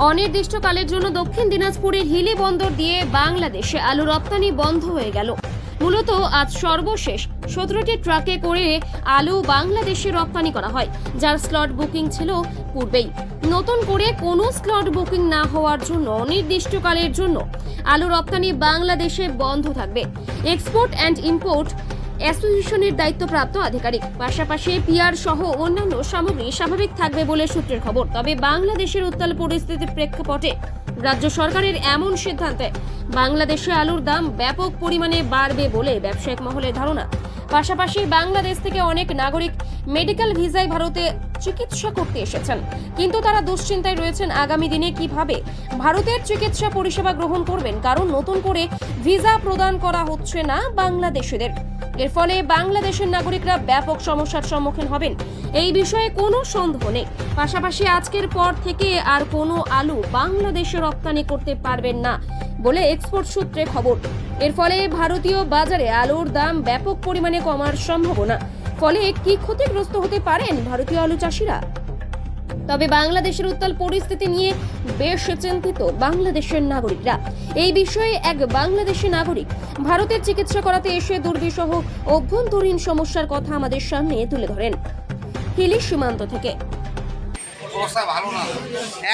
অনির্দিষ্টকালের জন্য দক্ষিণ দিনাজপুরের হিলি বন্দর দিয়ে বাংলাদেশে আলু রপ্তানি বন্ধ হয়ে গেল। মূলত আজ সর্বশেষ 17টি ট্রাকে করে আলু বাংলাদেশে রপ্তানি করা হয়, যার স্লট বুকিং ছিল পূর্বেই। নতুন করে কোনো স্লট বুকিং না হওয়ার জন্য অনির্দিষ্টকালের জন্য আলু রপ্তানি বাংলাদেশে বন্ধ থাকবে। এক্সপোর্ট অ্যান্ড ইম্পোর্ট অ্যাসোসিয়েশনের দায়িত্বপ্রাপ্ত আধিকারিক, পাশাপাশি পিআর সহ অন্যান্য সামগ্রী স্বাভাবিক থাকবে বলে সূত্রের খবর। তবে বাংলাদেশের উত্তাল পরিস্থিতির প্রেক্ষাপটে রাজ্য সরকারের এমন সিদ্ধান্তে বাংলাদেশে আলুর দাম ব্যাপক পরিমাণে বাড়বে বলে ব্যবসায়িক মহলের ধারণা। পাশাপাশি বাংলাদেশ থেকে অনেক নাগরিক মেডিকেল ভিসায় ভারতে চিকিৎসা করতে এসেছেন, কিন্তু তারা দুশ্চিন্তায় রয়েছেন আগামী দিনে কিভাবে ভারতের চিকিৎসা পরিষেবা গ্রহণ করবেন, কারণ নতুন করে ভিসা প্রদান করা হচ্ছে না বাংলাদেশিদের। এর ফলে বাংলাদেশের নাগরিকরা ব্যাপক সমস্যার সম্মুখীন হবেন, এই বিষয়ে কোনো সন্দেহ নেই। পাশাপাশি আজকের পর থেকে আর কোনো আলু বাংলাদেশে রপ্তানি করতে পারবেন না বলে এক্সপোর্ট সূত্রে খবর। এর ফলে ভারতীয় বাজারে আলুর দাম ব্যাপক পরিমাণে কমার সম্ভাবনা। ফলে কি ক্ষতিগ্রস্ত হতে পারেন ভারতীয় আলু চাষিরা? তবে বাংলাদেশের উত্তাল পরিস্থিতি নিয়ে বেশ চিন্তিত বাংলাদেশের নাগরিকরা। এই বিষয়ে এক বাংলাদেশি নাগরিক ভারতের চিকিৎসা করাতে এসে দুর্বিষহ অভ্যন্তরীণ সমস্যার কথা আমাদের সামনে তুলে ধরেন হিলি সীমান্ত থেকে। অবস্থা ভালো না,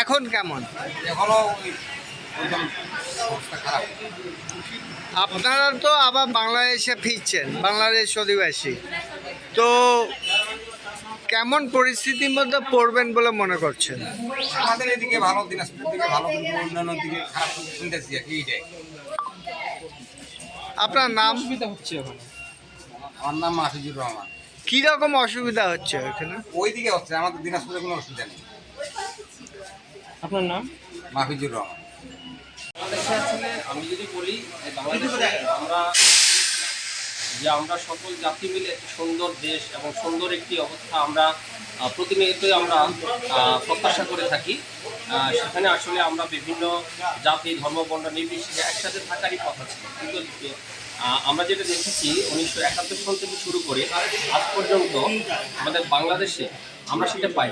এখন কেমন? এখনো একদম অবস্থা খারাপ। আপনারা তো আবার বাংলাদেশে ফিরছেন, বাংলাদেশ অধিবাসী, তো কেমন পরিস্থিতির মধ্যে পড়বেন বলে মনে করছেন? আমাদের এদিকে ভালো, দিনাজপুরের দিকে ভালো, কিন্তু অন্যান্য দিকে খারাপ শুনতেছি আর কি। এইটাই। আপনার নাম? আমার নাম মাহফিজুর রহমান। কি রকম অসুবিধা হচ্ছে ওইখানে? ওই দিকে হচ্ছে, আমাদের দিনাজপুরে কোনো অসুবিধা নেই। আপনার নাম? মাহফিজুর রহমান। বাংলাদেশে আসলে আমি যদি বলি যে বাংলাদেশে আমরা সকল জাতি মিলে একটি সুন্দর দেশ এবং সুন্দর একটি অবস্থা আমরা প্রতিনিয়তই আমরা প্রত্যাশা করে থাকি। সেখানে আসলে আমরা বিভিন্ন জাতি ধর্ম বর্ণ নির্বিশেষে একসাথে থাকারই কথা ছিল, কিন্তু আমরা যেটা দেখেছি 1971 সাল থেকে শুরু করে আজ পর্যন্ত আমাদের বাংলাদেশে আমরা সেটা পাই,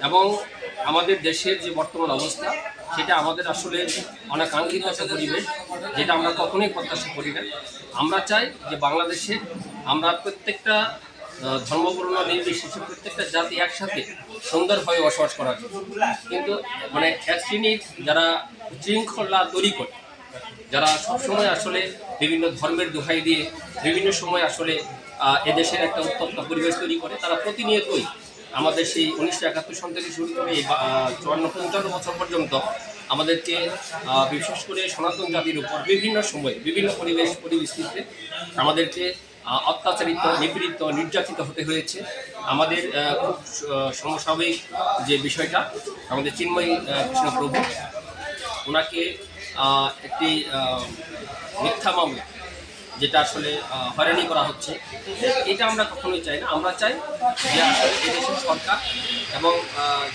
এবং আমাদের দেশের যে বর্তমান অবস্থা সেটা আমাদের আসলে অনাকাঙ্ক্ষিত একটা পরিবেশ, যেটা আমরা কখনোই প্রত্যাশা করি না। আমরা চাই যে বাংলাদেশে আমরা প্রত্যেকটা ধর্মবর্ণ নির্বিশেষে প্রত্যেকটা জাতি একসাথে সুন্দরভাবে বসবাস করার জন্য, কিন্তু মানে এক শ্রেণীর যারা শৃঙ্খলা তৈরি করে, যারা সবসময় আসলে বিভিন্ন ধর্মের দোহাই দিয়ে বিভিন্ন সময় আসলে এদেশের একটা উত্তপ্ত পরিবেশ তৈরি করে, তারা প্রতিনিয়তই আমাদের সেই 1971 সাল থেকে শুরু করে এই 54-55 বছর পর্যন্ত আমাদেরকে বিশেষ করে সনাতন জাতির উপর বিভিন্ন সময় বিভিন্ন পরিস্থিতিতে আমাদেরকে অত্যাচারিত, নিপীড়িত, নির্যাতিত হতে হয়েছে। আমাদের খুব সমস্বাভাবিক যে বিষয়টা, আমাদের চিন্ময় কৃষ্ণ প্রভু, ওনাকে একটি মিথ্যা মামলা, যেটা আসলে হয়রানি করা হচ্ছে, এটা আমরা কখনোই চাই না। আমরা চাই যে আসলে এদেশের সরকার এবং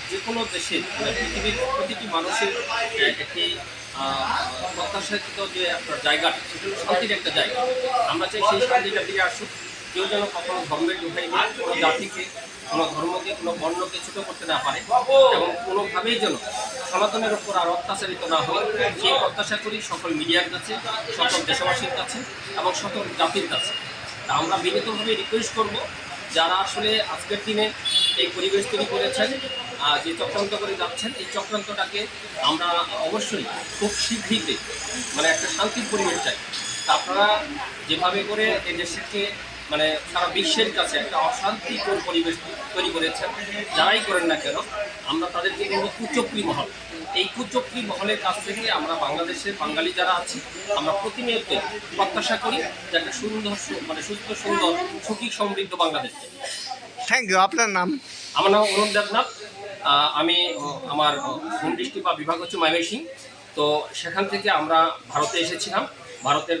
যে কোনো দেশের পৃথিবীর প্রতিটি মানুষের একটি প্রত্যাশিত যে আপনার জায়গাটা, সেটা হলো শান্তির একটা জায়গা। আমরা চাই সেই শান্তিটা ফিরে আসুক। কেউ যেন কখনো ধর্মের দোহাই নিয়ে কোনো জাতিকে, কোনো ধর্মকে, কোনো বর্ণকে ছোটো করতে না পারে, এবং কোনোভাবেই যেন সনাতনের ওপর আর অত্যাচারিত না হয়, সেই প্রত্যাশা করি সকল মিডিয়ার কাছে, সকল দেশবাসীর কাছে এবং সকল জাতির কাছে। তা আমরা বিনীতভাবে রিকোয়েস্ট করব, যারা আসলে আজকের দিনে এই পরিবেশ তৈরি করেছেন, যে চক্রান্ত করে যাচ্ছেন, এই চক্রান্তটাকে আমরা অবশ্যই খুব শীঘ্রই মানে একটা শান্তির পরিবেশ চাই। তা আপনারা যেভাবে করে এই দেশকে মানে সারা বিশ্বের কাছে একটা অশান্তিকর পরিবেশ তৈরি করেছেন, যারাই করেন না কেন, আমরা তাদেরকে বলবো কুচক্রী মহল। এই কুচক্রী মহলের কাছ থেকে আমরা বাংলাদেশের বাঙালি যারা আছি, আমরা প্রতিনিয়ত প্রত্যাশা করি যে একটা সুন্দর, মানে সুস্থ, সুন্দর, সুখী, সমৃদ্ধ বাংলাদেশ। Thank you. আপনার নাম? আমার নাম অরুণ দেবনাথ। আমি আমার হোম ডিস্ট্রিক্ট বা বিভাগ হচ্ছে ময়মনসিংহ। তো সেখান থেকে আমরা ভারতে এসেছিলাম, ভারতের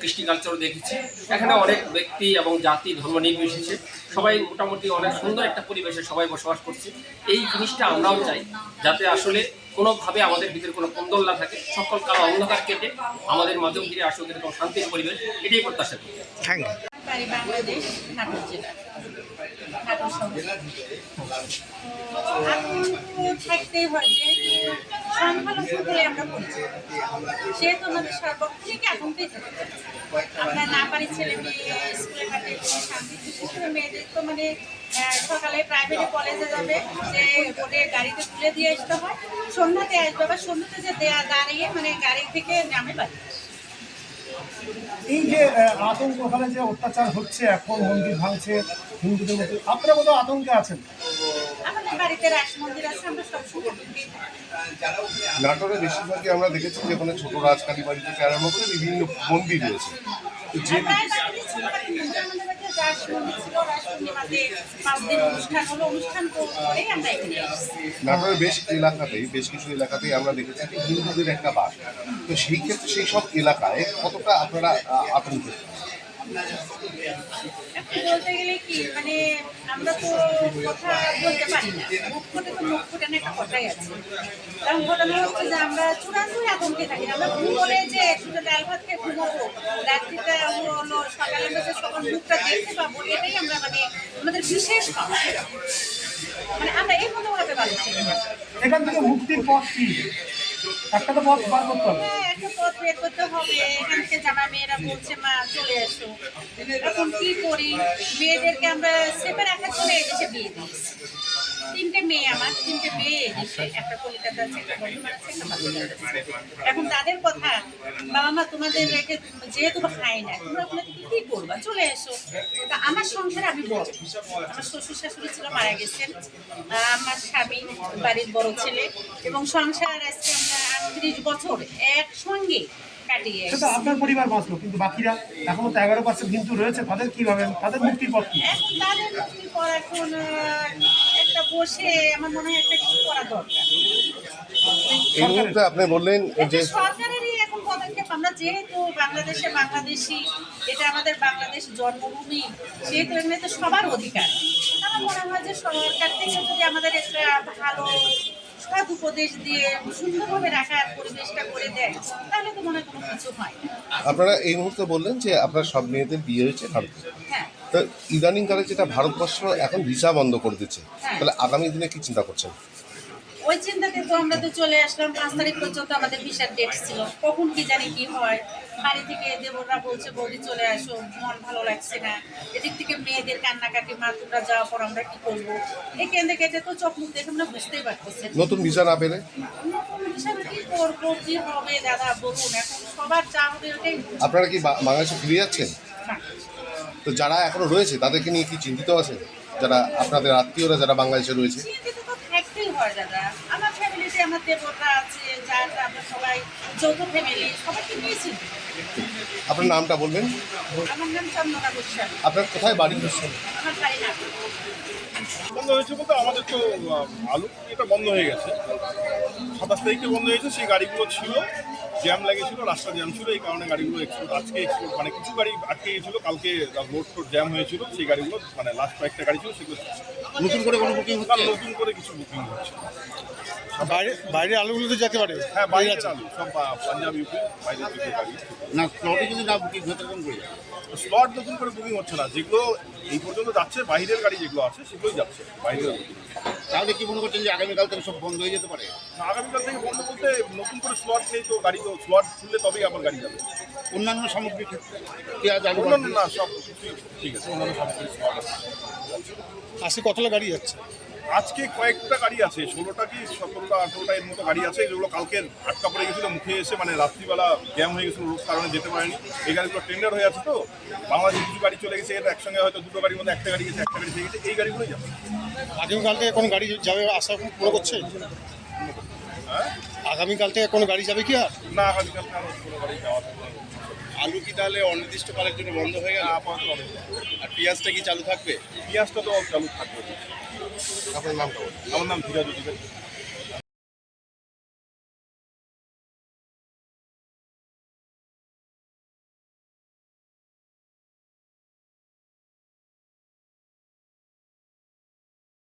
কৃষ্টি কালচারও দেখেছি। এখানে অনেক ব্যক্তি এবং জাতি ধর্ম নির্বিশেষে সবাই মোটামুটি অনেক সুন্দর একটা পরিবেশে সবাই বসবাস করছে। এই জিনিসটা আমরাও চাই, যাতে আসলে কোনোভাবে আমাদের ভিতরে কোনো কোন্দল না থাকে, সকল কালো অন্ধকার কেটে আমাদের মাঝেও ফিরে আসুক এরকম শান্তির পরিবেশ, এটাই প্রত্যাশা করি। Thank you. বাংলাদেশ নাটোর জেলা। নাটোর শহর। আতঙ্ক থাকতেই হয়, যেহেতু সংখ্যালঘু বলে আমরা পরিচিত, সেহেতু আমাদের সর্বক্ষণিক আতঙ্কেই থাকে। আমরা না পারি ছেলে মেয়ে স্কুলে পাঠে শান্তি, বিশেষ করে মেয়েদের তো মানে সকালে প্রাইভেটে কলেজে যাবে, যে বোর্ডে গাড়িতে তুলে দিয়ে আসতে হয়, সন্ধ্যাতে আসবে, আবার সন্ধ্যাতে যে দাঁড়িয়ে মানে গাড়ি থেকে নামে বাড়ি। এই যে আতঙ্ক, ওখানে যে অত্যাচার হচ্ছে, এখন মন্দির ভাঙছে হিন্দুদের মধ্যে, আপনারা কোথাও আতঙ্কে আছেন? আমাদের বাড়িতে রাস মন্দির আছে, আমরা সবসময় আতঙ্কেই থাকি। নাটোরে বেশিরভাগই আমরা দেখেছি যে ওখানে ছোট রাজকালী বাড়ি থেকে আরম্ভ করে বিভিন্ন মন্দির রয়েছে। তো যে প্রায় বাড়িতে ছোটখাটো মন্দির, আমাদের বাড়িতে রাস মন্দির ছিল, রাস পূর্ণিমাতে 5 দিন অনুষ্ঠান হলো, অনুষ্ঠান করেই আমরা এখানে এসেছি। নাটোরের বেশ কিছু এলাকাতেই আমরা দেখেছি যে হিন্দুদের একটা বাস। তো সেই ক্ষেত্রে সেই সব এলাকায় কতটা আপনারা আতঙ্কিত? এখন বলতে গেলে কি মানে আমরা তো কথা বলতে পারি না, মুখ ফুটে তো মুখ ফুটানো একটা কথাই আছে। কারণ ঘটনা হচ্ছে যে আমরা চূড়ান্তই আতঙ্কে থাকি। আমরা ঘুমোলে যে শুধু ডাল ভাত খেয়ে ঘুমোবো, রাত্রিটা হলো সকালে আমরা যে সকাল মুখটা দেখতে পাবো, এটাই আমরা মানে আমাদের বিশেষ পাওয়া। মানে আমরা এই মনোভাবে বাঁচছি। এখান থেকে মুক্তির পথ কি? একটা তো পথ বার করতে হবে। হ্যাঁ, একটা পথ বের করতে হবে। এখান থেকে জামা মেয়েরা বলছে মা চলে এসো, এখন কি করি? মেয়েদেরকে আমরা সেপে রাখার জন্য এদেশে বিয়ে দিয়েছি। 3টে মেয়ে, আমার 3টে মেয়ে এদেশে, একটা কলিকাতা আছে, একটা বর্ধমান আছে, একটা বাঁকুড়া আছে। এখন তাদের কথা, বাবা মা তোমাদের রেখে যেহেতু খাই না, তোমরা ওখানে কি করবা, চলে এসো। তা আমার সংসারে আমি বড়, আমার শ্বশুর শাশুড়ি ছিল, মারা গেছেন, আমার স্বামী বাড়ির বড় ছেলে, এবং সংসার আজকে আমরা 38 বছর একসঙ্গে কাটিয়ে সেটা আপনার পরিবার বাঁচলো, কিন্তু বাকিরা এখনো তো 11% হিন্দু রয়েছে, তাদের কি ভাবেন? তাদের মুক্তির পথ কি? এখন তাদের মুক্তির পর এখন একটা বসে আমার মনে হয় একটা কিছু করা দরকার। এই মুহূর্তে আপনি বললেন যে এটা সরকারেরই এখন পদক্ষেপ। আমরা যেহেতু বাংলাদেশি, এটা আমাদের বাংলাদেশ জন্মভূমি, সেহেতু এমনিতে সবার অধিকার। আমার মনে হয় যে সরকার থেকে যদি আমাদের একটা ভালো সৎ উপদেশ দিয়ে সুন্দরভাবে রাখার পরিবেশটা করে দেয়, তাহলে তো মনে হয় কোনো কিছু হয় না। আপনারা এই মুহূর্তে বললেন যে আপনার সব মেয়েদের বিয়ে হয়েছে ভারতে। হ্যাঁ, তো ইদানিংকালে যেটা ভারতবর্ষ এখন ভিসা বন্ধ করে দিচ্ছে, তাহলে আগামী দিনে কি চিন্তা করছেন? ওই চিন্তাতে তো আমরা তো চলে আসলাম। 5 তারিখ পর্যন্ত আমাদের ভিসার ডেট ছিল, কখন কি জানি কি হয়। বাড়ি থেকে দেবররা বলছে বৌদি চলে আসো, মন ভালো লাগছে না। এদিক থেকে মেয়েদের কান্নাকাটি, মা তোমরা যাওয়ার পর আমরা কি করবো, এই কেঁদে কেটে তো চোখ মুখ দেখে আমরা বুঝতেই পারতেছি। নতুন ভিসা না পেলে নতুন হিসাবে কি করবো, কি হবে দাদা বলুন, এখন সবার যা হবে ওটাই আপনারা কি বাংলাদেশে ফিরে যাচ্ছেন? না। তো যারা এখনো রয়েছে তাদেরকে নিয়ে কি চিন্তিত আছেন? যারা আপনাদের আত্মীয়রা যারা বাংলাদেশে রয়েছে? চিন্তিত তো থাকতেই হয় দাদা। আমার ফ্যামিলিতে আমার দেবররা আছে, যারা আমরা সবাই যৌথ ফ্যামিলি, সবাইকে নিয়েছি। আপনার নামটা বলবেন? আমার নাম চন্দনা গোস্বামী, আপনার কোথায় বাড়ি? আমার বাড়ি না। বন্ধ হয়েছে বলতে আমাদের তো আলু এটা বন্ধ হয়ে গেছে, 27 তারিখে বন্ধ হয়েছে। সেই গাড়িগুলো ছিল, জ্যাম লেগেছিল, রাস্তা জ্যাম ছিল, এই কারণে গাড়িগুলো আজকে মানে কিছু গাড়ি আটকে গিয়েছিল, কালকে রোড টোড জ্যাম হয়েছিল, সেই গাড়িগুলো মানে লাস্ট কয়েকটা গাড়ি ছিল সেগুলো নতুন করে কোনো বুকিং হচ্ছে? নতুন করে কিছু বুকিং হচ্ছে। বাইরের আলুগুলো তো যেতে পারে। হ্যাঁ, বাইরের আলু সব পাঞ্জাব ইউপি বাইরের দিকে গাড়ি। না স্লটে যদি না বুকিং হতে কোন করে স্লট নতুন করে বুকিং হচ্ছে না, যেগুলো এই পর্যন্ত যাচ্ছে বাইরের গাড়ি যেগুলো আছে সেগুলোই যাচ্ছে বাইরের। তাহলে কি মনে করছেন যে আগামীকাল থেকে সব বন্ধ হয়ে যেতে পারে? আগামীকাল থেকে বন্ধ বলতে নতুন করে স্লট নেই তো, গাড়ি তো স্লট খুললে তবেই আবার গাড়ি যাবে। অন্যান্য সামগ্রীর ক্ষেত্রে পেঁয়াজ আলু অন্যান্য না, সব কিছুই ঠিক আছে, অন্যান্য সামগ্রী স্লট আছে। আজকে কতটা গাড়ি যাচ্ছে? আজকে কয়েকটা গাড়ি আছে, 16টা কি 17টা 18টা এর মতো গাড়ি আছে, যেগুলো কালকে আটকা পড়ে গেছিলো মুখে এসে, মানে রাত্রিবেলা জ্যাম হয়ে গেছিলো, রোড কারণে যেতে পারেনি। এই গাড়িগুলো টেন্ডার হয়ে আছে তো, বাংলাদেশে কিছু গাড়ি চলে গেছে, এর একসঙ্গে হয়তো দুটো গাড়ির মধ্যে একটা গাড়ি গেছে, একটা গাড়ি থেকে গেছে, এই গাড়িগুলোই যাবে। আগামীকাল থেকে কোনো গাড়ি যাবে আশা মনে করছে? হ্যাঁ, আগামীকাল থেকে কোনো গাড়ি যাবে কি আর? না আগামীকাল আর কোনো গাড়ি যাওয়া আলু কি তাহলে অনির্দিষ্টকালের জন্য বন্ধ হয়ে গেল? আপাতত অনেক। আর পেঁয়াজটা কি চালু থাকবে? পেঁয়াজটা তো চালু থাকবে। আপনার নামটা বলুন। আমার নাম ধীরাজ অধিকারী।